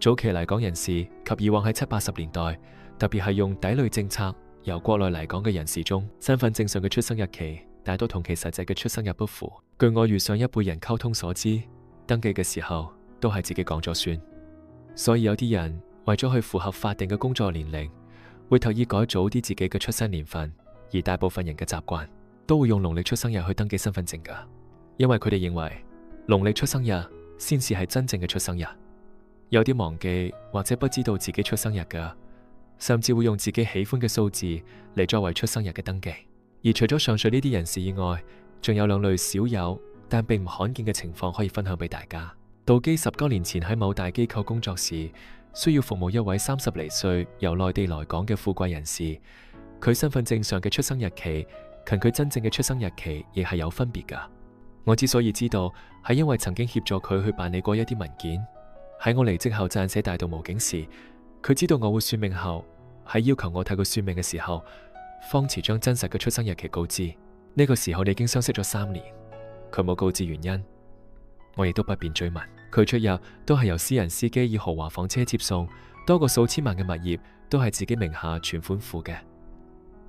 早期嚟港人士及以往喺70、80年代，特別係用抵壘政策由國內嚟港嘅人士中，身份證上嘅出生日期大多同其實際嘅出生日不符。據我與上一輩人溝通所知，登記嘅時候都係自己講咗算，所以有啲人為咗去符合法定嘅工作年齡，會特意改早啲自己嘅出生年份，而大部分人嘅習慣都會用農曆出生日去登記身份證㗎，因為佢哋認為農曆出生日先至係真正嘅出生日。有啲忘記或者不知道自己出生日㗎，甚至會用自己喜歡嘅數字嚟作為出生日嘅登記。而除咗上述呢啲人士以外，仲有兩類少有但並唔罕見嘅情況可以分享俾大家。道基10多年前喺某大機構工作時，需要服務一位30嚟歲由內地來港嘅富貴人士，佢身份證上嘅出生日期同佢真正嘅出生日期亦係有分別㗎。我之所以知道，係因為曾經協助佢去辦理過一啲文件。喺我離職後撰寫大道無境時，佢知道我會算命後，喺要求我替佢算命嘅時候，方遲將真實嘅出生日期告知。呢個時候你已經相識咗3年，佢冇告知原因，我亦都不便追問。佢出入都係由私人司機以豪華房車接送，多個數千萬嘅物業都係自己名下存款付嘅，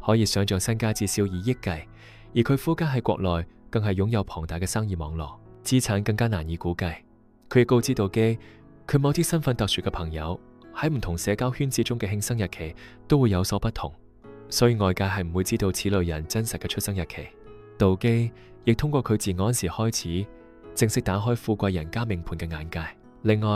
可以想象身家至少以億計。而佢夫家喺國內更係擁有龐大嘅生意網絡，資產更加難以估計。佢亦告知道基，佢某啲身份特殊嘅朋友喺唔同社交圈子中嘅慶生日期都會有所不同，所以外界係唔會知道此類人真實嘅出生日期。道基亦通過佢自嗰時開始正式打開富貴人家命盤嘅眼界。另外，